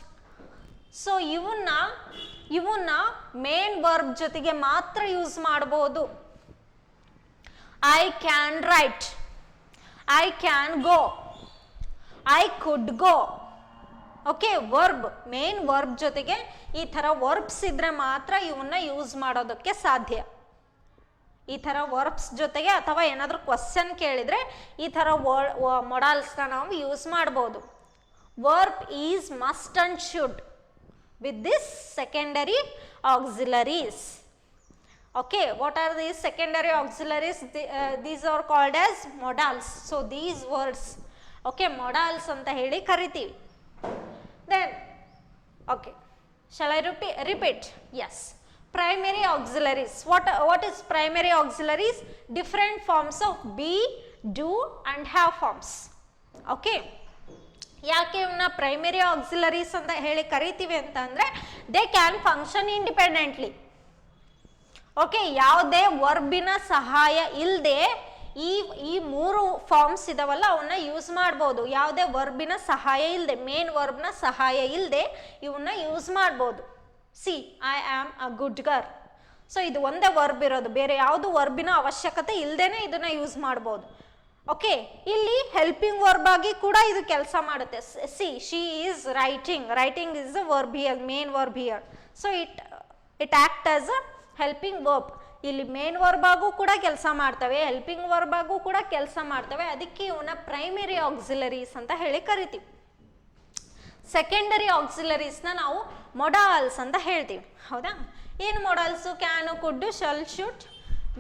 So ಇವನ್ನ ಮೇನ್ ವರ್ಬ್ ಜೊತೆಗೆ ಮಾತ್ರ ಯೂಸ್ ಮಾಡಬಹುದು. I can write, I can go, I could go. Okay, verb, main verb ಜೊತೆಗೆ ಈ ಥರ ವರ್ಬ್ಸ್ ಇದ್ರೆ ಮಾತ್ರ ಇವನ್ನ ಯೂಸ್ ಮಾಡೋದಕ್ಕೆ ಸಾಧ್ಯ. ಈ ಥರ ವರ್ಬ್ಸ್ ಜೊತೆಗೆ ಅಥವಾ ಏನಾದರೂ ಕ್ವಶನ್ ಕೇಳಿದರೆ ಈ ಥರ ಮೊಡಲ್ಸ್ನ ನಾವು ಯೂಸ್ ಮಾಡ್ಬೋದು. Verb is must and should with this secondary auxiliaries. Okay, what are these secondary auxiliaries? These are called as modals. So these words, okay, modals anta heli kariತೀವಿ. Then okay, shall I repeat? Yes, primary auxiliaries. What is primary auxiliaries? Different forms of be, do and have forms. Okay, ಯಾಕೆ ಇವನ್ನ primary auxiliaries ಅಂತ ಹೇಳಿ ಕರಿತೀವಿ ಅಂತಂದರೆ they can function independently. Okay, ಯಾವುದೇ ವರ್ಬಿನ ಸಹಾಯ ಇಲ್ಲದೆ ಈ ಮೂರು ಫಾರ್ಮ್ಸ್ ಇದಾವಲ್ಲ ಅವನ್ನ ಯೂಸ್ ಮಾಡ್ಬೋದು. ಯಾವುದೇ ವರ್ಬಿನ ಸಹಾಯ ಇಲ್ಲದೆ, ಮೇನ್ ವರ್ಬ್ನ ಸಹಾಯ ಇಲ್ಲದೆ ಇವನ್ನ ಯೂಸ್ ಮಾಡ್ಬೋದು. C, I am a good girl. So ಇದು ಒಂದೇ ವರ್ಬ್ ಇರೋದು, ಬೇರೆ ಯಾವುದು ವರ್ಬಿನ ಅವಶ್ಯಕತೆ ಇಲ್ಲದೇನೆ ಇದನ್ನ ಯೂಸ್ ಮಾಡ್ಬೋದು. ಓಕೆ, ಇಲ್ಲಿ ಹೆಲ್ಪಿಂಗ್ ವರ್ಬ್ ಆಗಿ ಕೂಡ ಇದು ಕೆಲಸ ಮಾಡುತ್ತೆ. C, she is writing. Writing is a verb here, main verb here. So it act as a helping verb. ಇಲ್ಲಿ ಮೇನ್ ವರ್ಬ್ ಆಗು ಕೂಡ ಕೆಲಸ ಮಾಡ್ತವೆ, ಹೆಲ್ಪಿಂಗ್ ವರ್ಬ್ ಆಗು ಕೂಡ ಕೆಲಸ ಮಾಡ್ತವೆ. ಅದಕ್ಕೆ ಇವನ್ನ ಪ್ರೈಮರಿ ಆಕ್ಸಿಲರೀಸ್ ಅಂತ ಹೇಳಿ ಕರಿತೀವಿ. ಸೆಕೆಂಡರಿ ಆಕ್ಸಿಲರೀಸ್ನ ನಾವು ಮೊಡಾಲ್ಸ್ ಅಂತ ಹೇಳ್ತೀವಿ. ಹೌದಾ? ಏನು modals? Can, could, shall, should,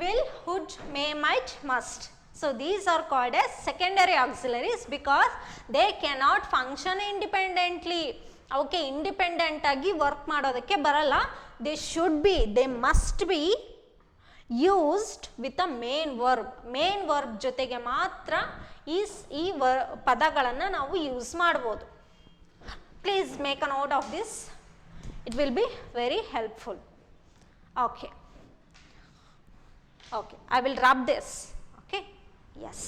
will, would, may, might, must. So these are called as secondary auxiliaries because they cannot function independently. Okay, independent agi work ಮಾಡೋದಕ್ಕೆ ಬರಲ್ಲ. They should be, they must be used with a main verb. Main verb ಜೊತೆಗೆ ಮಾತ್ರ ಈ ಪದಗಳನ್ನು ನಾವು use ಮಾಡ್ಬೋದು. Please make a note of this. It will be very helpful. Okay. Okay, I will rub this. Okay. Yes.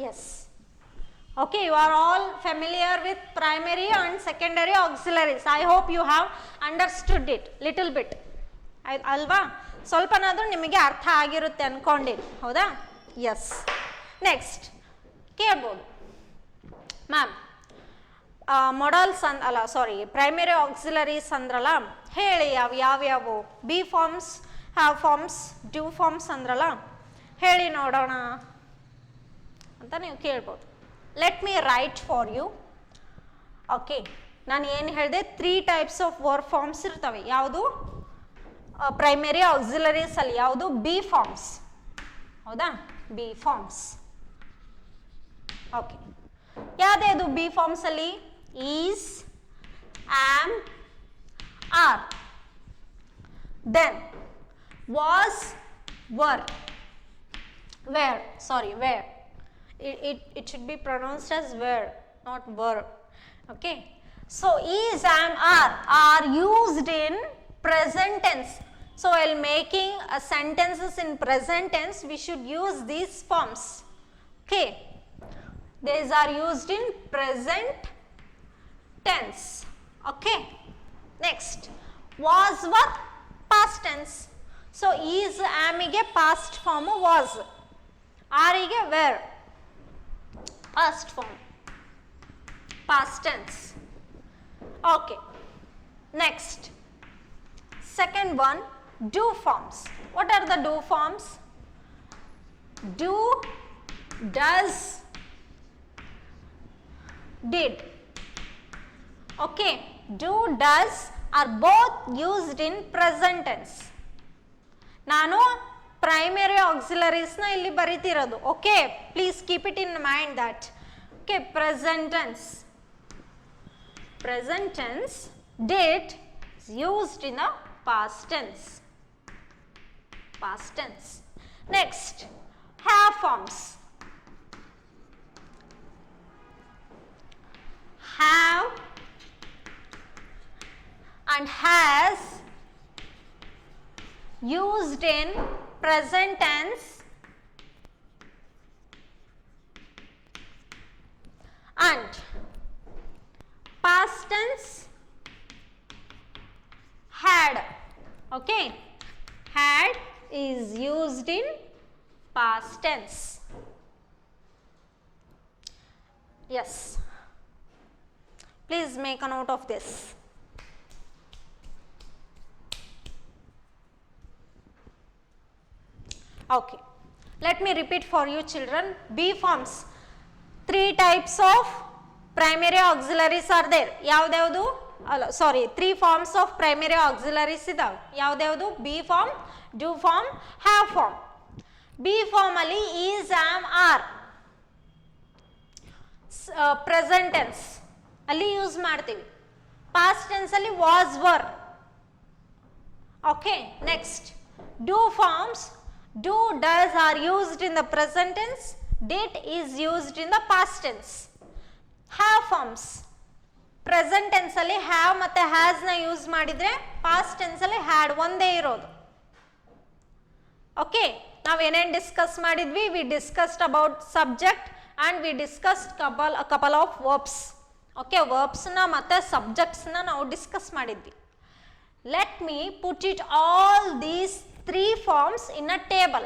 Yes. Okay, you are all familiar with primary and secondary auxiliaries. I hope you have understood it little bit. ಅಲ್ವಾ? ಸ್ವಲ್ಪನಾದರೂ ನಿಮಗೆ ಅರ್ಥ ಆಗಿರುತ್ತೆ ಅನ್ಕೊಂಡಿರಿ. ಹೌದಾ? Yes. Next ಕೇಳ್ಬೋದು, ma'am modals ಅಲ್ಲ sorry primary auxiliaries ಅಂದ್ರಲ್ಲ, ಹೇಳಿ ಯಾವ್ಯಾವು? Be forms, have forms, do forms ಅಂದ್ರಲ್ಲ, ಹೇಳಿ ನೋಡೋಣ ಅಂತ ನೀವು ಕೇಳ್ಬೋದು. Let me write for you. Okay, ನಾನು ಏನು ಹೇಳಿದೆ, 3 ಟೈಪ್ಸ್ ಆಫ್ ವರ್ಬ್ ಫಾರ್ಮ್ಸ್ ಇರ್ತವೆ. ಯಾವುದು? ಪ್ರೈಮರಿ ಆಕ್ಸಿಲರೀಸ್ ಅಲ್ಲಿ ಯಾವುದು? Be forms. ಹೌದಾ? Be forms. ಓಕೆ, ಯಾವ್ದು ಬಿ ಫಾರ್ಮ್ಸ್ ಅಲ್ಲಿ? Is, am, are. Then was, were, were, sorry were. It should be pronounced as were, not were. Okay, so is, am, are used in present tense. So while making sentences in present tense, we should use these forms. Okay, these are used in present tense. Okay, next was, were, past tense. So is, am ige past form was, are ige were, past form, past tense. Okay, next second one, do forms. What are the do forms? Do, does, did. Okay, do, does are both used in present tense. ನಾನು primary ಆಕ್ಸಿಲರೀಸ್ನ ಇಲ್ಲಿ ಬರೀತಿರೋದು. Okay, please keep it in mind that. Okay, present tense. Present tense, did is used in the past tense. Past tense. Next, have forms. have and has used in present tense and past tense had. Okay, had is used in past tense. Yes, please make a note of this. Okay, let me repeat for you children. B forms, 3 types of primary auxiliaries are there. ಯಾವ್ದು ಅಲ್ಲ ಸಾರಿ 3 forms of primary auxiliaries ಇದಾವೆ. ಯಾವ್ದು B form, do form, have form. B form ಅಲ್ಲಿ is, am, are present tense ಅಲ್ಲಿ use ಮಾಡ್ತೀವಿ. past tense ಅಲ್ಲಿ was, were. Okay, next do forms, do, does are used in the present tense, did is used in the past tense. have forms, present tense ಅಲ್ಲಿ have ಮತ್ತೆ has ನ use ಮಾಡಿದ್ರೆ past tense ಅಲ್ಲಿ had ಒಂದೇ ಇರೋದು. Okay, ನಾವು ಏನೇನು discuss ಮಾಡಿದ್ವಿ? We discussed about subject and we discussed a couple of verbs. Okay, verbs ನ ಮತ್ತೆ ಸಬ್ಜೆಕ್ಟ್ಸ್ ನ ನಾವು ಡಿಸ್ಕಸ್ ಮಾಡಿದ್ವಿ. Let me put it all these 3 forms in a table.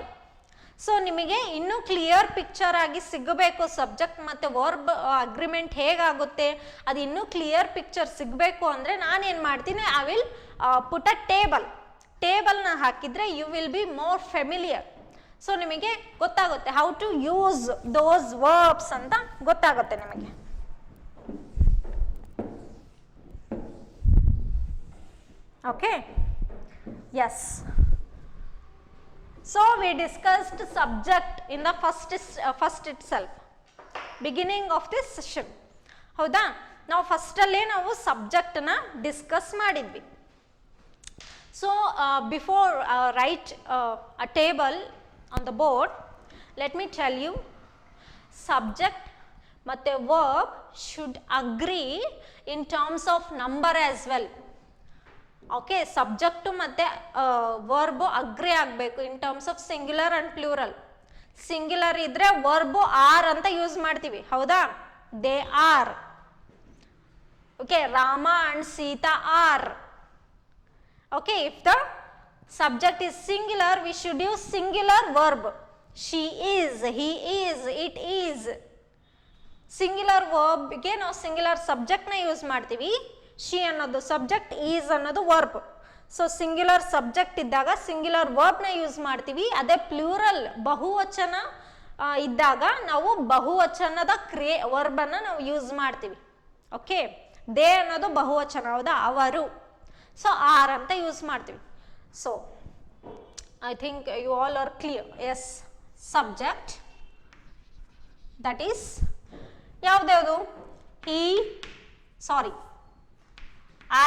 So ನಿಮಗೆ ಇನ್ನೂ ಕ್ಲಿಯರ್ ಪಿಕ್ಚರ್ ಆಗಿ ಸಿಗಬೇಕು ಸಬ್ಜೆಕ್ಟ್ ಮತ್ತು ವರ್ಬ್ ಅಗ್ರಿಮೆಂಟ್ ಹೇಗಾಗುತ್ತೆ ಅದು ಇನ್ನೂ ಕ್ಲಿಯರ್ ಪಿಕ್ಚರ್ ಸಿಗಬೇಕು ಅಂದರೆ ನಾನೇನು ಮಾಡ್ತೀನಿ, ಐ ವಿಲ್ ಪುಟ್ ಅ ಟೇಬಲ್ನ ಹಾಕಿದರೆ you will be more familiar. So ನಿಮಗೆ ಗೊತ್ತಾಗುತ್ತೆ how to use those verbs ಅಂತ ಗೊತ್ತಾಗುತ್ತೆ ನಿಮಗೆ. Okay, yes. So we discussed subject in the first itself, beginning of this session. ಹೌದಾ, ನಾವು ಫಸ್ಟ್ ಅಲ್ಲೇ ನಾವು ಸಬ್ಜೆಕ್ಟ್ ನ ಡಿಸ್ಕಸ್ ಮಾಡಿದ್ವಿ. So before write a table on the board, let me tell you, subject ಮತ್ತೆ verb should agree in terms of number as well. Okay, subject ಮತ್ತು verb agree ಆಗಬೇಕು in terms of singular and plural. Singular ಇದ್ದರೆ verb are ಅಂತ use ಮಾಡ್ತೀವಿ. ಹೌದಾ, they are. Okay, Rama and Sita are. Okay, if the subject is singular we should use singular verb. She is, he is, it is. Singular ವರ್ಬ್ಗೆ ನಾವು singular ಸಬ್ಜೆಕ್ಟ್ನ use ಮಾಡ್ತೀವಿ. She ಅನ್ನೋದು subject, is ಅನ್ನೋದು verb. So singular subject ಇದ್ದಾಗ singular ವರ್ಬ್ನ use ಮಾಡ್ತೀವಿ. ಅದೇ plural ಬಹುವಚನ ಇದ್ದಾಗ ನಾವು ಬಹುವಚನದ ವರ್ಬನ್ನು ನಾವು ಯೂಸ್ ಮಾಡ್ತೀವಿ. ಓಕೆ, ದೇ ಅನ್ನೋದು ಬಹುವಚನ. ಹೌದಾ, ಅವರು. ಸೊ ಆರ್ ಅಂತ ಯೂಸ್ ಮಾಡ್ತೀವಿ. So I think you all are clear. Yes, subject that is ಯಾವ್ದ್ಯಾವುದು?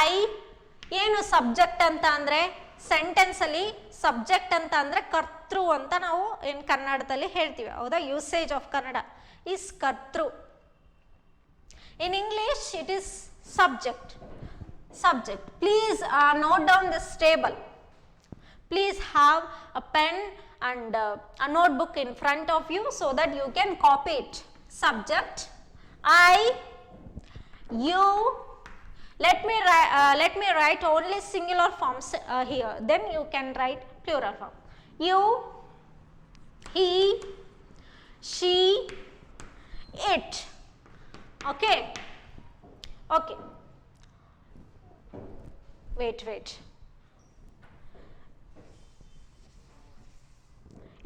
ಐ. ಏನು ಸಬ್ಜೆಕ್ಟ್ ಅಂತ ಅಂದರೆ ಸೆಂಟೆನ್ಸಲ್ಲಿ ಸಬ್ಜೆಕ್ಟ್ ಅಂತ ಅಂದರೆ ಕರ್ತೃ ಅಂತ ನಾವು ಏನು ಕನ್ನಡದಲ್ಲಿ ಹೇಳ್ತೀವಿ. ಹೌದಾ, ಯೂಸೇಜ್ ಆಫ್ ಕನ್ನಡ ಈಸ್ ಕರ್ತೃ. In English it is subject. Please note down this table. Please have a pen and a notebook in front of you so that you can copy it. Subject, I, you. Let me write only singular forms here. Then you can write plural form. You, he, she, it. Okay. Wait.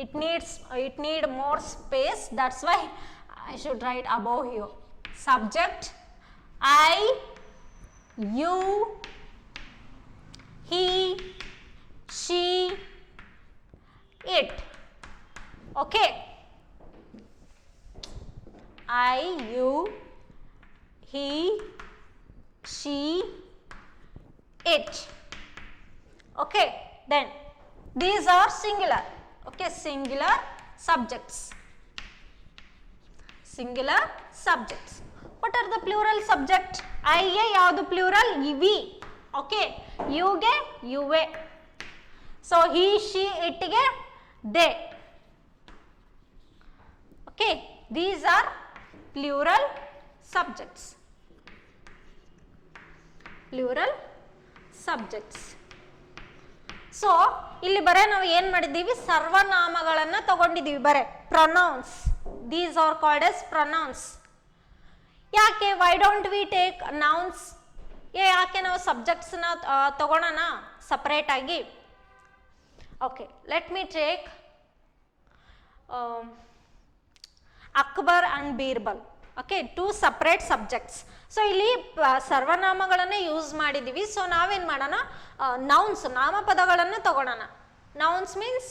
It need more space. That's why I should write above here. Subject, I, you, he, she, it. Okay. I, you, he, she, it. Okay, then these are singular. Okay, singular subjects. What are the plural subject? ಐಗೆ ಯಾವುದು ಪ್ಲೂರಲ್? We. Okay, ಯುಗೆ ಯುವೆ. So he she ಇಟ್ಗೆ they. Okay, these are plural subjects. Plural subjects. So ಇಲ್ಲಿ ಬರೇ ನಾವು ಏನು ಮಾಡಿದ್ದೀವಿ? ಸರ್ವನಾಮಗಳನ್ನು ತಗೊಂಡಿದ್ದೀವಿ ಬರೇ. Pronouns, these are called as pronouns. ಯಾಕೆ why don't we take nouns? ಯಾಕೆ ನಾವು ಸಬ್ಜೆಕ್ಟ್ಸ್ನ ತಗೊಳ್ಳೋಣ ಸಪ್ರೇಟ್ ಆಗಿ? Okay, let me take Akbar and Birbal. Okay, two separate subjects. So ಇಲ್ಲಿ ಸರ್ವನಾಮಗಳನ್ನೇ ಯೂಸ್ ಮಾಡಿದ್ದೀವಿ. ಸೊ ನಾವೇನು ಮಾಡೋಣ? ನೌನ್ಸ್, ನಾಮಪದಗಳನ್ನು ತಗೊಳ್ಳೋಣ. Nouns means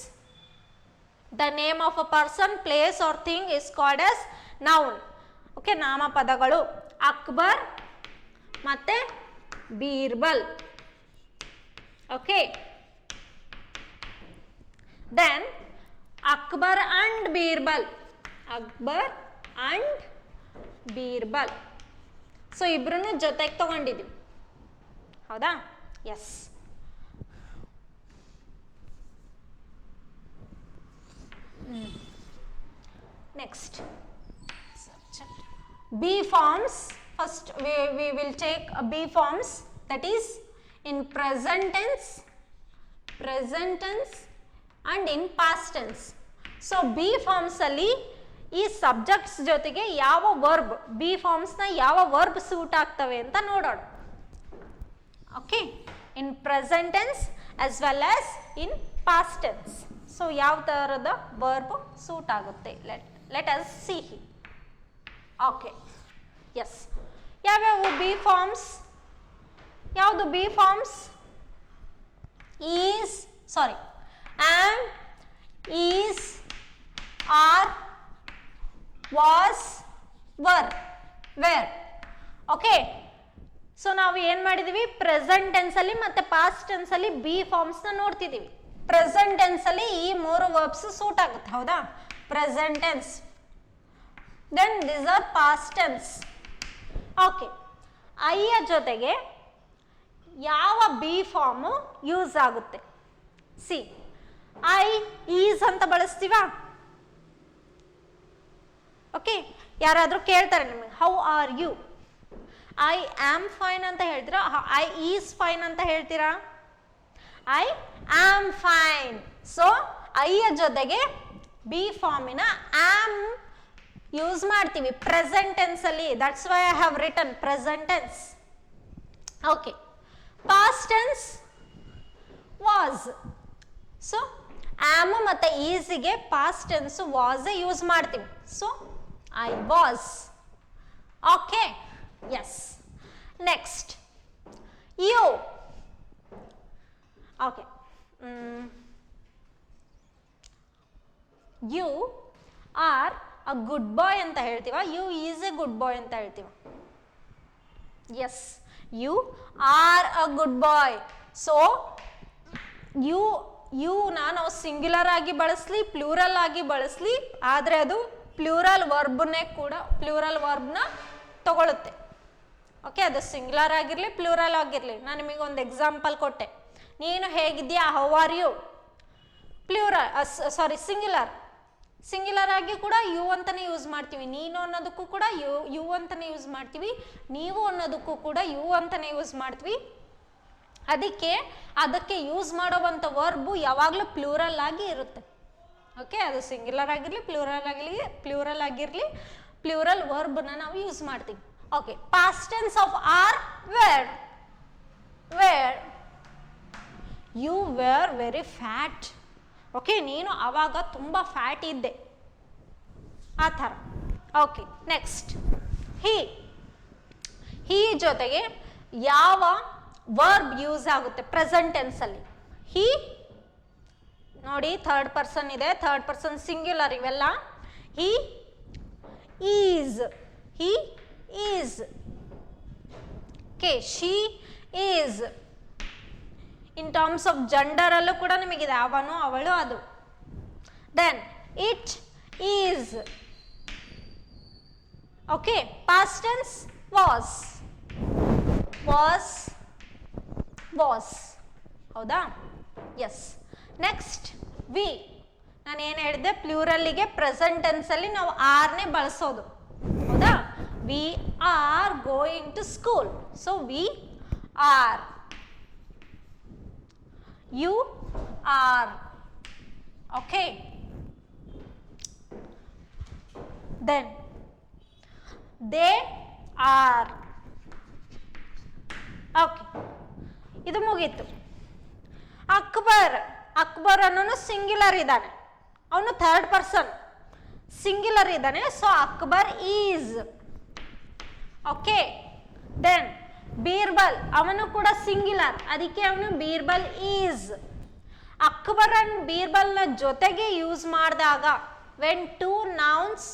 the name of a person, place or thing is called as noun. Okay, ನಾಮಪದಗಳು ಅಕ್ಬರ್ ಮತ್ತೆ Birbal. Okay, then Akbar and Birbal. Akbar and Birbal. So ಇಬ್ರು ಜೊತೆಗೆ ತಗೊಂಡಿದ್ದೀವಿ, ಹೌದಾ? Yes. Next B forms. First we will take B forms, that is in present tense and in past tense. So B forms ಅಲ್ಲಿ ಈ subjects ಜೊತೆಗೆ ಯಾವ ವರ್ಬ್, ಬಿ ಫಾರ್ಮ್ಸ್ನ ಯಾವ ವರ್ಬ್ ಸೂಟ್ ಆಗ್ತವೆ ಅಂತ ನೋಡೋಣ. Okay, in present tense as well as in past tense. So ಯಾವ ಥರದ ವರ್ಬ್ ಸೂಟ್ ಆಗುತ್ತೆ? Let us see. Okay, yes. ಯಾವ್ಯಾವು ಬಿ ಫಾರ್ಮ್ಸ್? ಯಾವುದು be forms? Is, sorry, am, is, are, was, were, were. Okay, so ನಾವು ಏನು ಮಾಡಿದ್ದೀವಿ? Present ಟೆನ್ಸಲ್ಲಿ ಮತ್ತು ಪಾಸ್ಟ್ ಟೆನ್ಸಲ್ಲಿ ಬಿ ಫಾರ್ಮ್ಸ್ನ ನೋಡ್ತಿದ್ದೀವಿ. ಪ್ರೆಸೆಂಟ್ ಟೆನ್ಸಲ್ಲಿ ಈ ಮೂರು ವರ್ಬ್ಸ್ ಸೂಟ್ ಆಗುತ್ತೆ, ಹೌದಾ? Present tense. Then these are past tense. Okay, ಐಯ ಜೊತೆಗೆ ಯಾವ ಬಿ ಫಾರ್ಮು ಯೂಸ್ ಆಗುತ್ತೆ? ಸಿ, ಐ ಈಸ್ ಅಂತ ಬಳಸ್ತೀವಾ? ಓಕೆ, ಯಾರಾದರೂ ಕೇಳ್ತಾರೆ ನಿಮಗೆ how are you? I am fine ಅಂತ ಹೇಳ್ತೀರಾ? ಐ ಈಸ್ ಫೈನ್ ಅಂತ ಹೇಳ್ತೀರಾ? I am fine. ಸೊ ಐಯ ಜೊತೆಗೆ ಬಿ ಫಾರ್ಮಿನ ಆಮ್ ಯೂಸ್ ಮಾಡ್ತೀವಿ ಪ್ರೆಸೆಂಟ್ ಟೆನ್ಸ್ ಅಲ್ಲಿ. That's why I have written present tense. Okay, past tense was. So am ಮತ್ತೆ ಈಸಿಗೆ ಪಾಸ್ಟ್ ಟೆನ್ಸ್ ವಾಸ್ ಯೂಸ್ ಮಾಡ್ತೀವಿ. So I was. Okay, yes. Next you. Okay, you are a good boy ಅಂತ ಹೇಳ್ತೀವ? You is a good boy ಅಂತ ಹೇಳ್ತೀವ? Yes, you are a good boy. So ಯುನ ನಾವು singular ಆಗಿ ಬಳಸಲಿ, ಪ್ಲೂರಲ್ ಆಗಿ ಬಳಸಲಿ, ಆದರೆ ಅದು ಪ್ಲೂರಲ್ ವರ್ಬ್ನೇ ಕೂಡ ಪ್ಲೂರಲ್ ವರ್ಬ್ನ ತಗೊಳುತ್ತೆ. ಓಕೆ, ಅದು ಸಿಂಗ್ಯುಲರ್ ಆಗಿರಲಿ ಪ್ಲೂರಲ್ ಆಗಿರಲಿ. ನಾನು ನಿಮಗೆ ಒಂದು ಎಕ್ಸಾಂಪಲ್ ಕೊಟ್ಟೆ. ನೀನು ಹೇಗಿದ್ಯಾ? How are you? Plural, sorry, singular ಆಗಿ ಕೂಡ ಯು ಅಂತಾನೆ ಯೂಸ್ ಮಾಡ್ತೀವಿ. ನೀನು ಅನ್ನೋದಕ್ಕೂ ಕೂಡ ಯು ಅಂತಾನೆ ಯೂಸ್ ಮಾಡ್ತೀವಿ. ನೀವು ಅನ್ನೋದಕ್ಕೂ ಕೂಡ ಯು ಅಂತಾನೆ ಯೂಸ್ ಮಾಡ್ತೀವಿ. ಅದಕ್ಕೆ ಯೂಸ್ ಮಾಡೋವಂಥ ವರ್ಬು ಯಾವಾಗಲೂ ಪ್ಲೂರಲ್ ಆಗಿ ಇರುತ್ತೆ. ಓಕೆ, ಅದು ಸಿಂಗ್ಯುಲರ್ ಆಗಿರಲಿ ಪ್ಲೂರಲ್ ಆಗಿರಲಿ ಪ್ಲೂರಲ್ ವರ್ಬ್ನ ನಾವು ಯೂಸ್ ಮಾಡ್ತೀವಿ. Okay, past tense of are were. You were very fat. Okay, ನೀನು ಆವಾಗ ತುಂಬ ಫ್ಯಾಟ್ ಇದ್ದೆ, ಆ ಥರ. ಓಕೆ, ನೆಕ್ಸ್ಟ್ ಹಿ ಜೊತೆಗೆ ಯಾವ ವರ್ಬ್ ಯೂಸ್ ಆಗುತ್ತೆ ಪ್ರೆಸೆಂಟ್ ಟೆನ್ಸಲ್ಲಿ? ಹಿ ನೋಡಿ, ಥರ್ಡ್ ಪರ್ಸನ್ ಇದೆ, ಥರ್ಡ್ ಪರ್ಸನ್ ಸಿಂಗ್ಯುಲರ್ ಇವೆಲ್ಲ. He is. Okay, she is. In terms of gender ಅಲ್ಲೂ ಕೂಡ ನಿಮಗಿದೆ, ಅವನು ಅವಳು ಅದು. Then it is. Okay, past tense was, was, was. ಹೌದಾ? ಎಸ್. Next we. ನಾನು ಏನು ಹೇಳಿದೆ, ಪ್ಲೂರಲ್ಲಿಗೆ ಪ್ರೆಸೆಂಟ್ ಟೆನ್ಸಲ್ಲಿ ನಾವು ಆರ್ನೇ ಬಳಸೋದು. ಹೌದಾ? We are going to school. So we are. You are. Okay. Then they are. Okay, ಇದು ಮುಗೀತು. ಅಕ್ಬರ್. ಅಕ್ಬರ್ ಅನ್ನೋನು ಸಿಂಗ್ಯುಲರ್ ಇದ್ದಾನೆ, ಅವನು ಥರ್ಡ್ ಪರ್ಸನ್ ಸಿಂಗ್ಯುಲರ್ ಇದ್ದಾನೆ. So Akbar is. Okay. Then Birbal, ಅವನು ಕೂಡ ಸಿಂಗ್ಯುಲರ್, ಅದಕ್ಕೆ ಅವನು ಬೀರ್ಬಲ್ ಈಸ್. ಅಕ್ಬರ್ ಅಂಡ್ ಬೀರ್ಬಲ್ನ ಜೊತೆಗೆ ಯೂಸ್ ಮಾಡಿದಾಗ when two nouns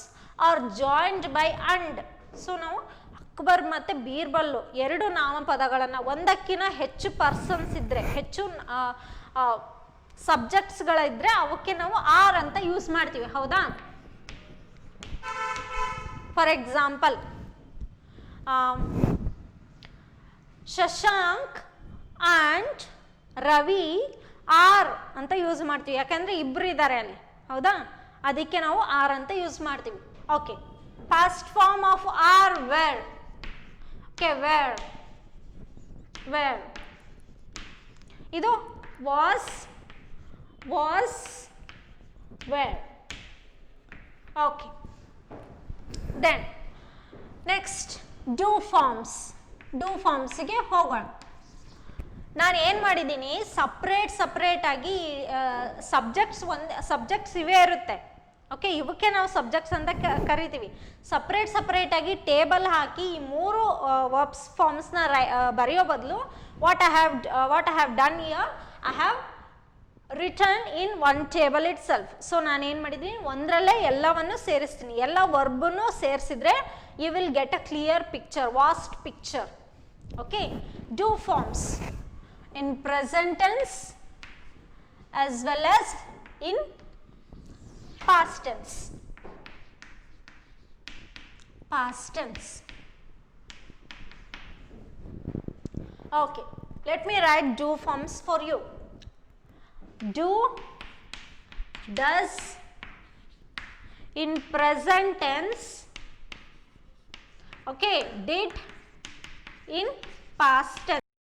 are joined by and. So ನಾವು ಅಕ್ಬರ್ ಮತ್ತು ಬೀರ್ಬಲ್ಲು ಎರಡು ನಾಮಪದಗಳನ್ನು, ಒಂದಕ್ಕಿಂತ ಹೆಚ್ಚು ಪರ್ಸನ್ಸ್ ಇದ್ದರೆ, ಹೆಚ್ಚು ಸಬ್ಜೆಕ್ಟ್ಸ್ಗಳಿದ್ರೆ ಅವಕ್ಕೆ ನಾವು ಆರ್ ಅಂತ ಯೂಸ್ ಮಾಡ್ತೀವಿ. ಹೌದಾ? For example, Shashank and Ravi are ಅಂತ ಯೂಸ್ ಮಾಡ್ತೀವಿ, ಯಾಕಂದರೆ ಇಬ್ಬರು ಇದ್ದಾರೆ ಅಲ್ಲಿ. ಹೌದಾ? ಅದಕ್ಕೆ ನಾವು ಆರ್ ಅಂತ ಯೂಸ್ ಮಾಡ್ತೀವಿ. Okay. Past form of are were. Okay, were, were. ಇದು was, was, were. Okay. Then next do forms. Do ಫಾರ್ಮ್ಸಿಗೆ ಹೋಗೋಣ. ನಾನು ಏನು ಮಾಡಿದ್ದೀನಿ, ಸಪ್ರೇಟಾಗಿ ಸಬ್ಜೆಕ್ಟ್ಸ್ ಇವೇ ಇರುತ್ತೆ. ಓಕೆ, ಇವಕ್ಕೆ ನಾವು ಸಬ್ಜೆಕ್ಟ್ಸ್ ಅಂತ ಕರಿತೀವಿ. ಸಪ್ರೇಟಾಗಿ ಟೇಬಲ್ ಹಾಕಿ ಈ ಮೂರು ವರ್ಬ್ಸ್ ಫಾರ್ಮ್ಸ್ನ ಬರೆಯೋ ಬದಲು what I have done here, I have written in one table itself. So ನಾನೇನು ಮಾಡಿದ್ದೀನಿ, ಒಂದರಲ್ಲೇ ಎಲ್ಲವನ್ನು ಸೇರಿಸ್ತೀನಿ. ಎಲ್ಲ ವರ್ಬನ್ನು ಸೇರಿಸಿದ್ರೆ you will get a clear picture, vast picture. Okay. Do forms in present tense as well as in past tense. Past tense. Okay, let me write do forms for you. Do, does in present tense. Okay, did in past tense.